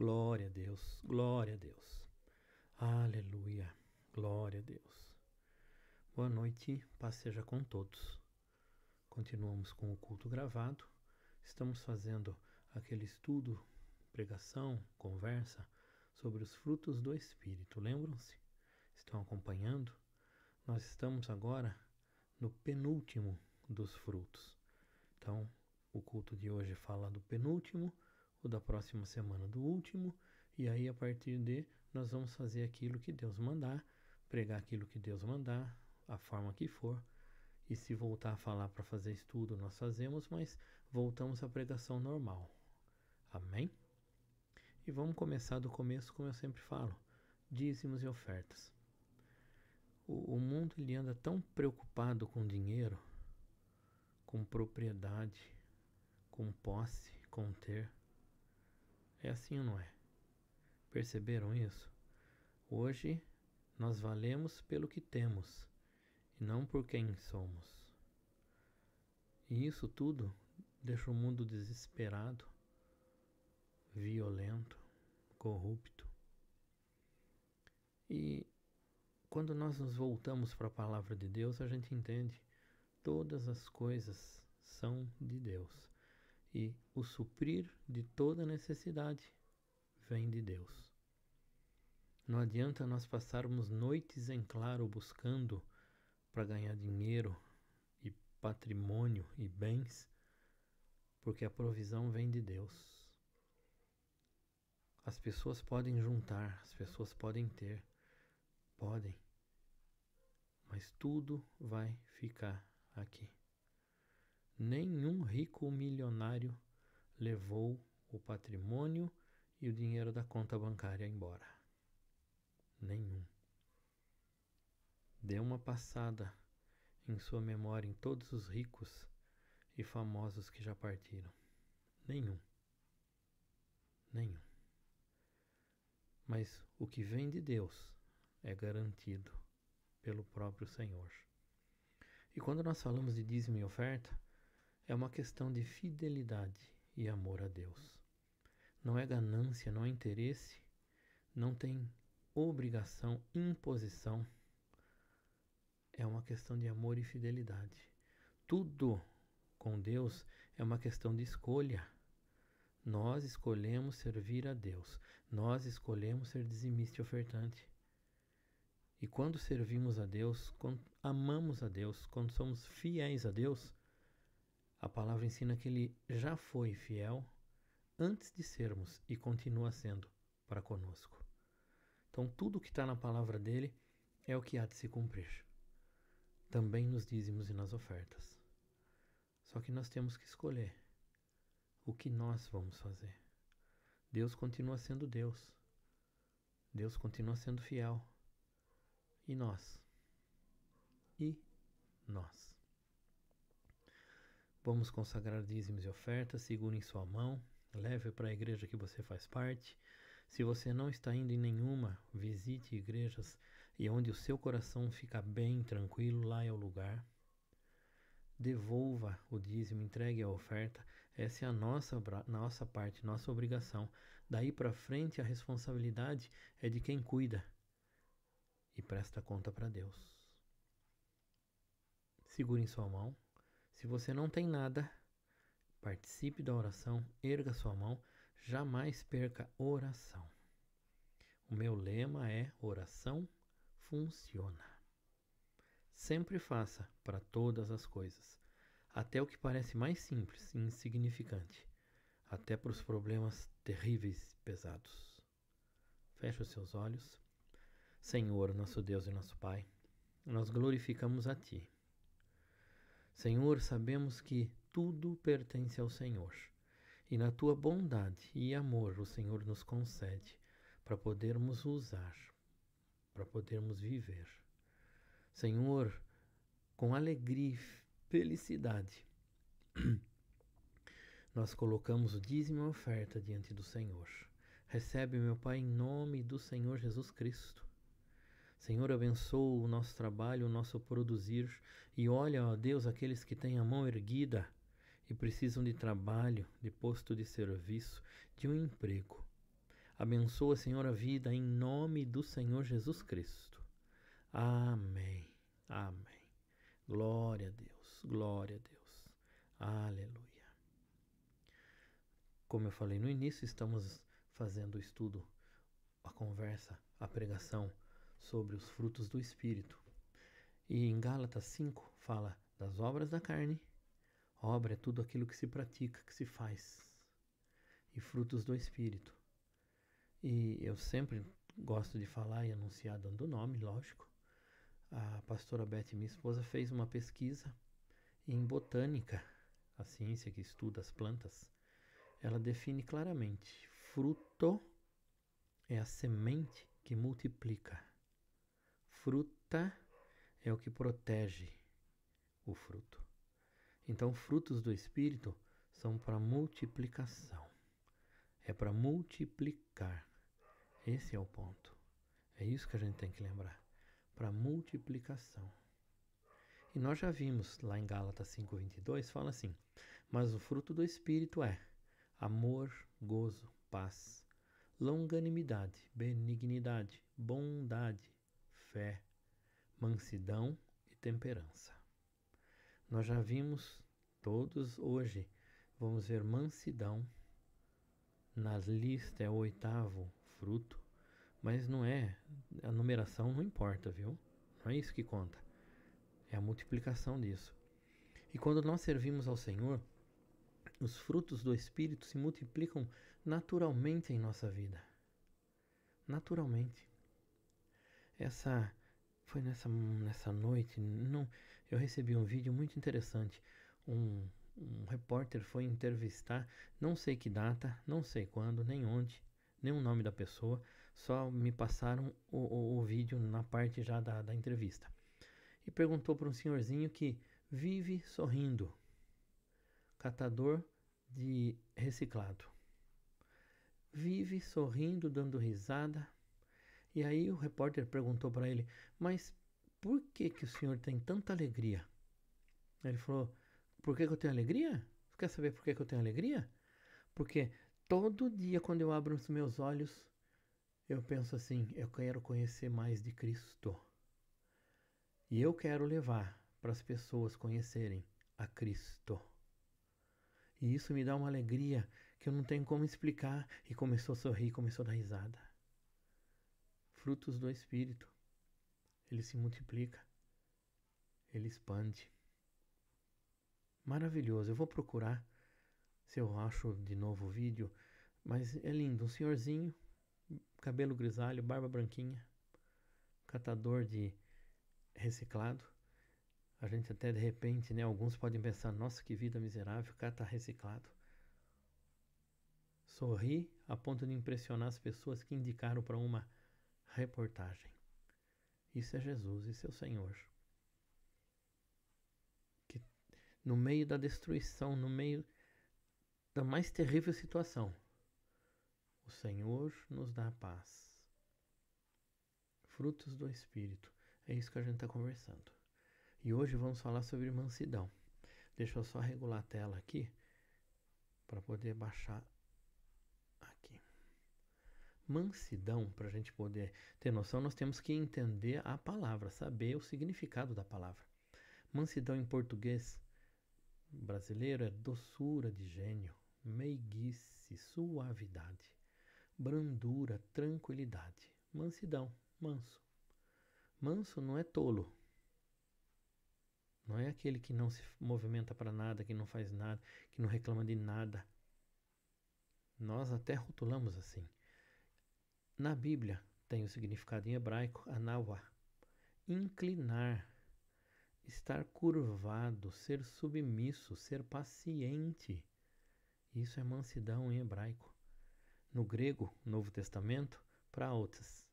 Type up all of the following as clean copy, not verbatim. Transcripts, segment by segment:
Glória a Deus, glória a Deus. Aleluia, glória a Deus. Boa noite, paz seja com todos. Continuamos com o culto gravado. Estamos fazendo aquele estudo, pregação, conversa sobre os frutos do Espírito. Lembram-se? Estão acompanhando? Nós estamos agora no penúltimo dos frutos. Então, o culto de hoje fala do penúltimo, o da próxima semana do último, e aí a partir de nós vamos fazer aquilo que Deus mandar, pregar aquilo que Deus mandar, a forma que for, e se voltar a falar para fazer estudo nós fazemos, mas voltamos à pregação normal. Amém? E vamos começar do começo, como eu sempre falo, dízimos e ofertas. O mundo ele anda tão preocupado com dinheiro, com propriedade, com posse, com ter. É assim ou não é? Perceberam isso? Hoje nós valemos pelo que temos e não por quem somos. E isso tudo deixa o mundo desesperado, violento, corrupto. E quando nós nos voltamos para a palavra de Deus, a gente entende todas as coisas são de Deus. E o suprir de toda necessidade vem de Deus. Não adianta nós passarmos noites em claro buscando para ganhar dinheiro e patrimônio e bens, porque a provisão vem de Deus. As pessoas podem juntar, as pessoas podem ter, podem, mas tudo vai ficar aqui. Nenhum rico milionário levou o patrimônio e o dinheiro da conta bancária embora. Nenhum. Dê uma passada em sua memória em todos os ricos e famosos que já partiram. Nenhum. Nenhum. Mas o que vem de Deus é garantido pelo próprio Senhor. E quando nós falamos de dízimo e oferta, é uma questão de fidelidade e amor a Deus. Não é ganância, não é interesse, não tem obrigação, imposição. É uma questão de amor e fidelidade. Tudo com Deus é uma questão de escolha. Nós escolhemos servir a Deus. Nós escolhemos ser dizimista e ofertante. E quando servimos a Deus, quando amamos a Deus, quando somos fiéis a Deus, a palavra ensina que Ele já foi fiel antes de sermos e continua sendo para conosco. Então tudo que está na palavra dele é o que há de se cumprir. Também nos dízimos e nas ofertas. Só que nós temos que escolher o que nós vamos fazer. Deus continua sendo Deus. Deus continua sendo fiel. E nós? E nós? Vamos consagrar dízimos e ofertas, segure em sua mão, leve para a igreja que você faz parte. Se você não está indo em nenhuma, visite igrejas e onde o seu coração fica bem, tranquilo, lá é o lugar. Devolva o dízimo, entregue a oferta. Essa é a nossa parte, nossa obrigação. Daí para frente a responsabilidade é de quem cuida e presta conta para Deus. Segure em sua mão. Se você não tem nada, participe da oração, erga sua mão, jamais perca oração. O meu lema é: oração funciona. Sempre faça para todas as coisas, até o que parece mais simples e insignificante, até para os problemas terríveis e pesados. Feche os seus olhos. Senhor, nosso Deus e nosso Pai, nós glorificamos a Ti. Senhor, sabemos que tudo pertence ao Senhor, e na Tua bondade e amor o Senhor nos concede para podermos usar, para podermos viver. Senhor, com alegria e felicidade, nós colocamos o dízimo e a oferta diante do Senhor. Recebe, meu Pai, em nome do Senhor Jesus Cristo. Senhor, abençoa o nosso trabalho, o nosso produzir, e olha, ó Deus, aqueles que têm a mão erguida e precisam de trabalho, de posto de serviço, de um emprego. Abençoa, Senhor, a vida em nome do Senhor Jesus Cristo. Amém. Amém. Glória a Deus. Glória a Deus. Aleluia. Como eu falei no início, estamos fazendo o estudo, a conversa, a pregação sobre os frutos do Espírito. E em Gálatas 5 fala das obras da carne. Obra é tudo aquilo que se pratica, que se faz. E frutos do Espírito. E eu sempre gosto de falar e anunciar dando nome, lógico. A pastora Beth, minha esposa, fez uma pesquisa em botânica, a ciência que estuda as plantas. Ela define claramente: fruto é a semente que multiplica. Fruta é o que protege o fruto. Então, frutos do Espírito são para multiplicação. É para multiplicar. Esse é o ponto. É isso que a gente tem que lembrar. Para multiplicação. E nós já vimos lá em Gálatas 5:22, fala assim: mas o fruto do Espírito é amor, gozo, paz, longanimidade, benignidade, bondade, fé, mansidão e temperança. Nós já vimos todos hoje. Vamos ver mansidão. Na lista é o 8º fruto, mas não é, a numeração não importa, viu? Não é isso que conta. É a multiplicação disso. E quando nós servimos ao Senhor, os frutos do Espírito se multiplicam naturalmente em nossa vida. Naturalmente. Foi nessa noite, eu recebi um vídeo muito interessante. Um repórter foi entrevistar, não sei que data, não sei quando, nem onde, nem o nome da pessoa, só me passaram o vídeo na parte já da entrevista. E perguntou para um senhorzinho que vive sorrindo, catador de reciclado. Vive sorrindo, dando risada. E aí o repórter perguntou para ele: mas por que o senhor tem tanta alegria? Ele falou: por que eu tenho alegria? Você quer saber por que eu tenho alegria? Porque todo dia quando eu abro os meus olhos, eu penso assim: eu quero conhecer mais de Cristo. E eu quero levar para as pessoas conhecerem a Cristo. E isso me dá uma alegria que eu não tenho como explicar. E começou a sorrir, começou a dar risada. Frutos do Espírito. Ele se multiplica. Ele expande. Maravilhoso. Eu vou procurar se eu acho de novo o vídeo. Mas é lindo. Um senhorzinho, cabelo grisalho, barba branquinha, catador de reciclado. A gente até de repente, né? Alguns podem pensar: nossa, que vida miserável, o cara tá reciclado. Sorri a ponto de impressionar as pessoas que indicaram para uma reportagem. Isso é Jesus, isso é o Senhor. Que no meio da destruição, no meio da mais terrível situação, o Senhor nos dá a paz. Frutos do Espírito. É isso que a gente está conversando. E hoje vamos falar sobre mansidão. Deixa eu só regular a tela aqui para poder baixar aqui. Mansidão, para a gente poder ter noção, nós temos que entender a palavra, saber o significado da palavra. Mansidão em português brasileiro é doçura de gênio, meiguice, suavidade, brandura, tranquilidade. Mansidão, manso. Manso não é tolo. Não é aquele que não se movimenta para nada, que não faz nada, que não reclama de nada. Nós até rotulamos assim. Na Bíblia tem o significado em hebraico, anawa, inclinar, estar curvado, ser submisso, ser paciente. Isso é mansidão em hebraico. No grego, Novo Testamento, praotes,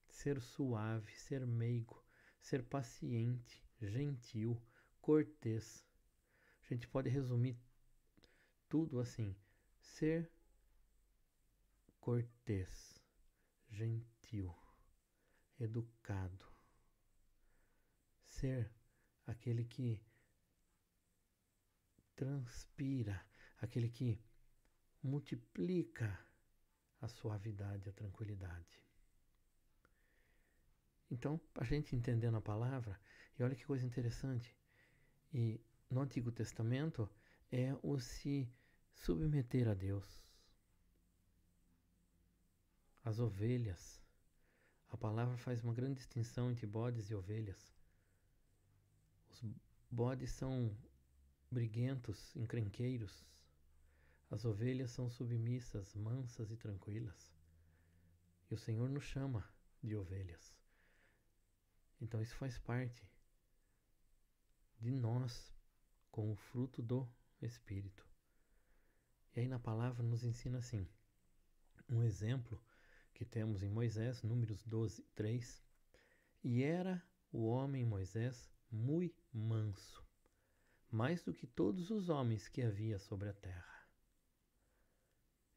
ser suave, ser meigo, ser paciente, gentil, cortês. A gente pode resumir tudo assim: ser cortês, gentil, educado, ser aquele que transpira, aquele que multiplica a suavidade, a tranquilidade. Então, a gente entendendo a palavra, e olha que coisa interessante, e no Antigo Testamento é o se submeter a Deus. As ovelhas, a palavra faz uma grande distinção entre bodes e ovelhas. Os bodes são briguentos, encrenqueiros. As ovelhas são submissas, mansas e tranquilas. E o Senhor nos chama de ovelhas. Então isso faz parte de nós com o fruto do Espírito. E aí na palavra nos ensina assim, um exemplo que temos em Moisés, Números 12, 3. E era o homem Moisés muito manso, mais do que todos os homens que havia sobre a terra.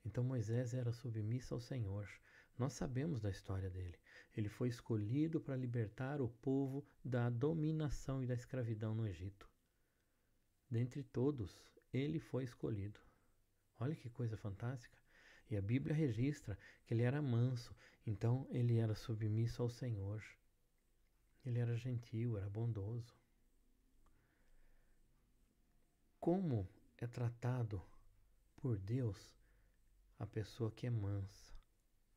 Então Moisés era submisso ao Senhor. Nós sabemos da história dele. Ele foi escolhido para libertar o povo da dominação e da escravidão no Egito. Dentre todos, ele foi escolhido. Olha que coisa fantástica. E a Bíblia registra que ele era manso, então ele era submisso ao Senhor. Ele era gentil, era bondoso. Como é tratado por Deus a pessoa que é mansa,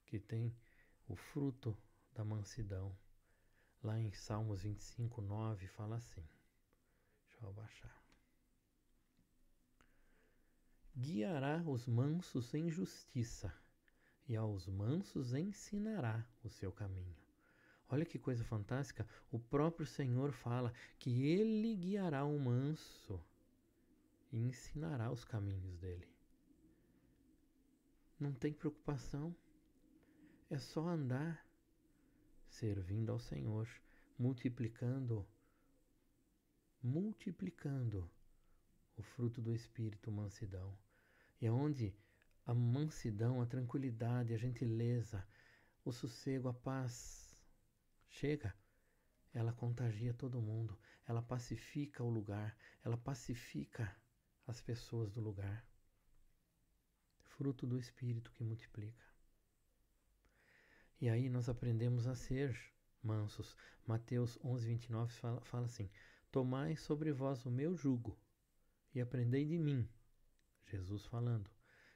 que tem o fruto da mansidão? Lá em Salmos 25, 9 fala assim. Deixa eu abaixar. Guiará os mansos em justiça, e aos mansos ensinará o seu caminho. Olha que coisa fantástica, o próprio Senhor fala que Ele guiará o manso e ensinará os caminhos dele. Não tem preocupação, é só andar servindo ao Senhor, multiplicando o fruto do Espírito, mansidão. E onde a mansidão, a tranquilidade, a gentileza, o sossego, a paz chega, ela contagia todo mundo, ela pacifica o lugar, ela pacifica as pessoas do lugar. Fruto do Espírito que multiplica. E aí nós aprendemos a ser mansos. Mateus 11, 29 fala assim: tomai sobre vós o meu jugo e aprendei de mim, Jesus falando,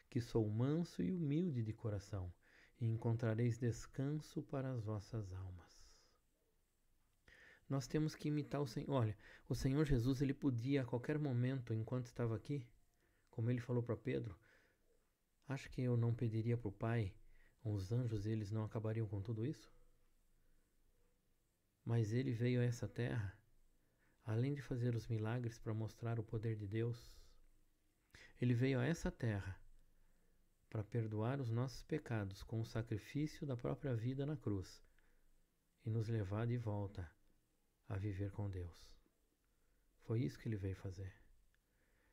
que sou manso e humilde de coração, e encontrareis descanso para as vossas almas. Nós temos que imitar o Senhor. Olha, o Senhor Jesus, ele podia a qualquer momento, enquanto estava aqui, como ele falou para Pedro, acha que eu não pediria para o Pai, os anjos, eles não acabariam com tudo isso? Mas ele veio a essa terra, além de fazer os milagres para mostrar o poder de Deus, ele veio a essa terra para perdoar os nossos pecados com o sacrifício da própria vida na cruz e nos levar de volta a viver com Deus. Foi isso que ele veio fazer.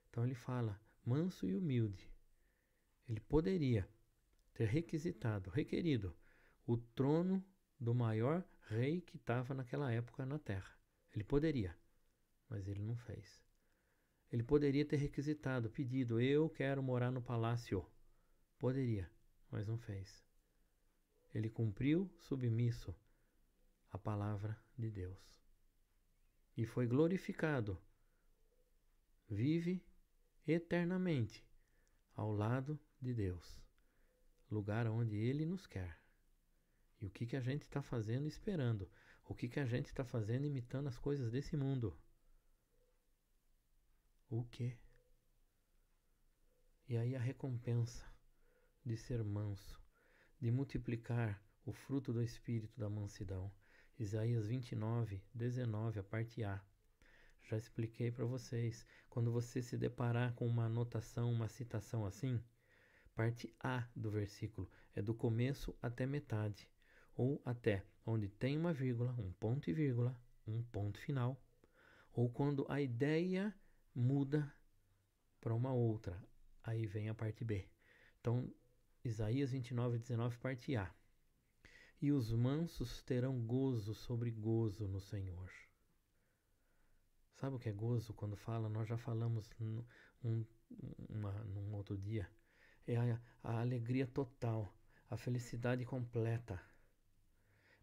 Então ele fala, manso e humilde. Ele poderia ter requerido o trono do maior rei que estava naquela época na terra. Ele poderia, mas ele não fez. Ele poderia ter pedido, eu quero morar no palácio. Poderia, mas não fez. Ele cumpriu submisso à palavra de Deus. E foi glorificado. Vive eternamente ao lado de Deus. Lugar onde Ele nos quer. E o que a gente está fazendo esperando? O que a gente está fazendo imitando as coisas desse mundo? O quê? E aí a recompensa de ser manso, de multiplicar o fruto do Espírito da mansidão. Isaías 29, 19, a parte A. Já expliquei para vocês. Quando você se deparar com uma anotação, uma citação assim, parte A do versículo é do começo até metade, ou até onde tem uma vírgula, um ponto e vírgula, um ponto final, ou quando a ideia muda para uma outra, aí vem a parte B. Então, Isaías 29, 19, parte A. E os mansos terão gozo sobre gozo no Senhor. Sabe o que é gozo? Quando fala, nós já falamos num outro dia. É a alegria total, a felicidade completa.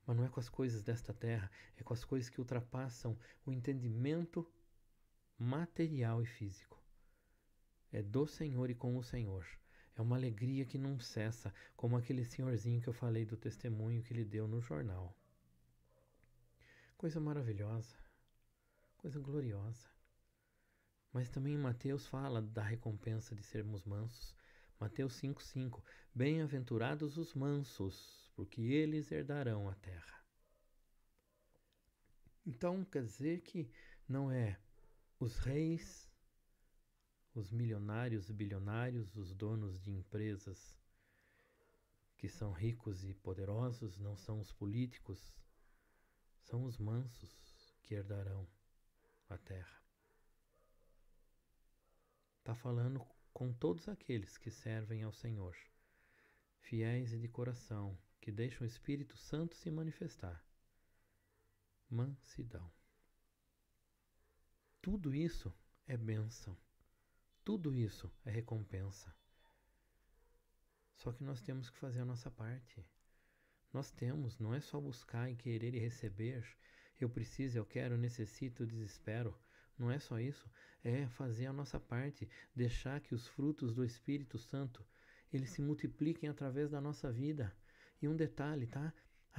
Mas não é com as coisas desta terra, é com as coisas que ultrapassam o entendimento material e físico. É do Senhor e com o Senhor. É uma alegria que não cessa, como aquele senhorzinho que eu falei do testemunho que ele deu no jornal. Coisa maravilhosa, coisa gloriosa. Mas também em Mateus fala da recompensa de sermos mansos. Mateus 5,5: Bem-aventurados os mansos, porque eles herdarão a terra. Então quer dizer que não é os reis, os milionários e bilionários, os donos de empresas que são ricos e poderosos, não são os políticos, são os mansos que herdarão a terra. Está falando com todos aqueles que servem ao Senhor, fiéis e de coração, que deixam o Espírito Santo se manifestar. Mansidão. Tudo isso é bênção. Tudo isso é recompensa. Só que nós temos que fazer a nossa parte. Nós temos, não é só buscar e querer e receber. Eu preciso, eu quero, eu necessito, eu desespero. Não é só isso. É fazer a nossa parte. Deixar que os frutos do Espírito Santo, eles se multipliquem através da nossa vida. E um detalhe, tá?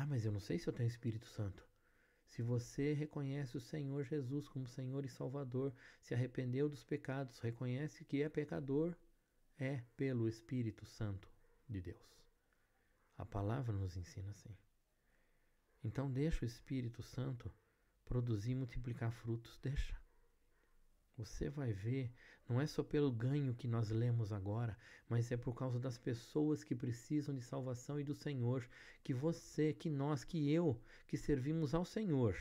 Mas eu não sei se eu tenho Espírito Santo. Se você reconhece o Senhor Jesus como Senhor e Salvador, se arrependeu dos pecados, reconhece que é pecador, é pelo Espírito Santo de Deus. A palavra nos ensina assim. Então deixa o Espírito Santo produzir e multiplicar frutos, deixa. Você vai ver, não é só pelo ganho que nós lemos agora, mas é por causa das pessoas que precisam de salvação e do Senhor, que você, que nós, que eu, que servimos ao Senhor,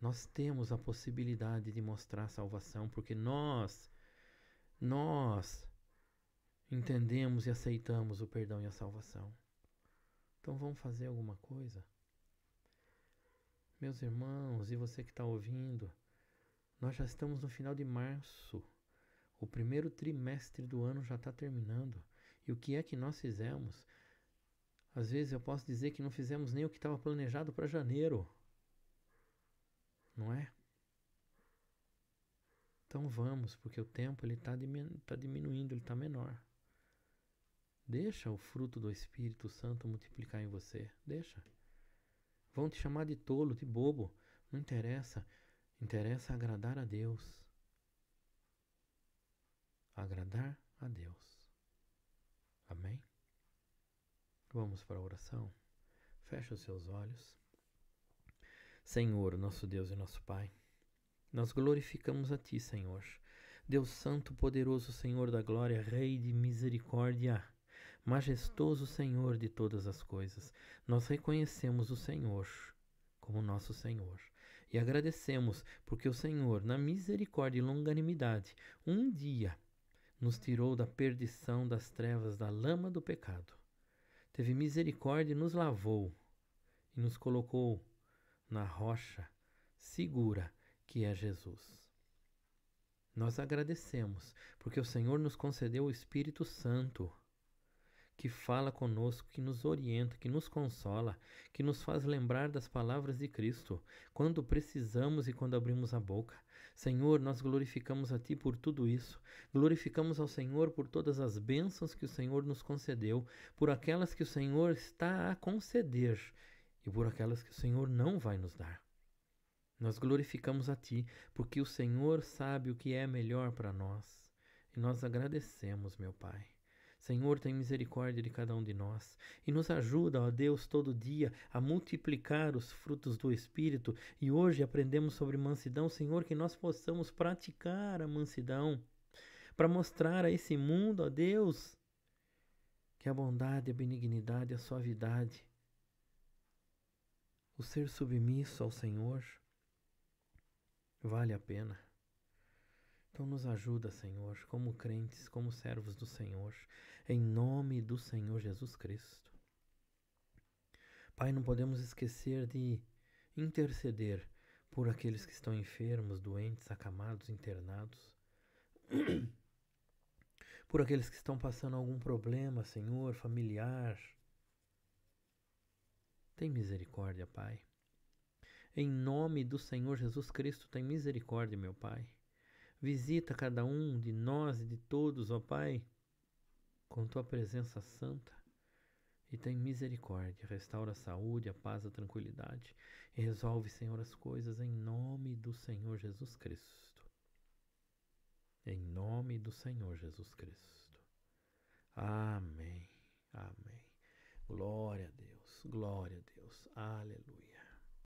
nós temos a possibilidade de mostrar salvação, porque nós entendemos e aceitamos o perdão e a salvação. Então vamos fazer alguma coisa? Meus irmãos, e você que está ouvindo, nós já estamos no final de março. O primeiro trimestre do ano já está terminando. E o que é que nós fizemos? Às vezes eu posso dizer que não fizemos nem o que estava planejado para janeiro. Não é? Então vamos, porque o tempo ele está diminuindo, ele está menor. Deixa o fruto do Espírito Santo multiplicar em você. Deixa. Vão te chamar de tolo, de bobo. Não interessa. Interessa agradar a Deus. Agradar a Deus. Amém? Vamos para a oração? Fecha os seus olhos. Senhor, nosso Deus e nosso Pai, nós glorificamos a Ti, Senhor. Deus Santo, poderoso, Senhor da glória, Rei de misericórdia, majestoso Senhor de todas as coisas. Nós reconhecemos o Senhor como nosso Senhor. E agradecemos porque o Senhor, na misericórdia e longanimidade, um dia nos tirou da perdição, das trevas, da lama do pecado. Teve misericórdia e nos lavou e nos colocou na rocha segura que é Jesus. Nós agradecemos porque o Senhor nos concedeu o Espírito Santo, que fala conosco, que nos orienta, que nos consola, que nos faz lembrar das palavras de Cristo, quando precisamos e quando abrimos a boca. Senhor, nós glorificamos a Ti por tudo isso. Glorificamos ao Senhor por todas as bênçãos que o Senhor nos concedeu, por aquelas que o Senhor está a conceder e por aquelas que o Senhor não vai nos dar. Nós glorificamos a Ti, porque o Senhor sabe o que é melhor para nós. E nós agradecemos, meu Pai. Senhor, tem misericórdia de cada um de nós e nos ajuda, ó Deus, todo dia a multiplicar os frutos do Espírito. E hoje aprendemos sobre mansidão, Senhor, que nós possamos praticar a mansidão para mostrar a esse mundo, ó Deus, que a bondade, a benignidade, a suavidade, o ser submisso ao Senhor, vale a pena. Então nos ajuda, Senhor, como crentes, como servos do Senhor, em nome do Senhor Jesus Cristo. Pai, não podemos esquecer de interceder por aqueles que estão enfermos, doentes, acamados, internados, por aqueles que estão passando algum problema, Senhor, familiar, Tem misericórdia, Pai. Em nome do Senhor Jesus Cristo, tem misericórdia, meu Pai. Visita cada um de nós e de todos, ó Pai, com Tua presença santa. E tem misericórdia, restaura a saúde, a paz, a tranquilidade. E resolve, Senhor, as coisas em nome do Senhor Jesus Cristo. Em nome do Senhor Jesus Cristo. Amém. Amém. Glória a Deus. Glória a Deus. Aleluia.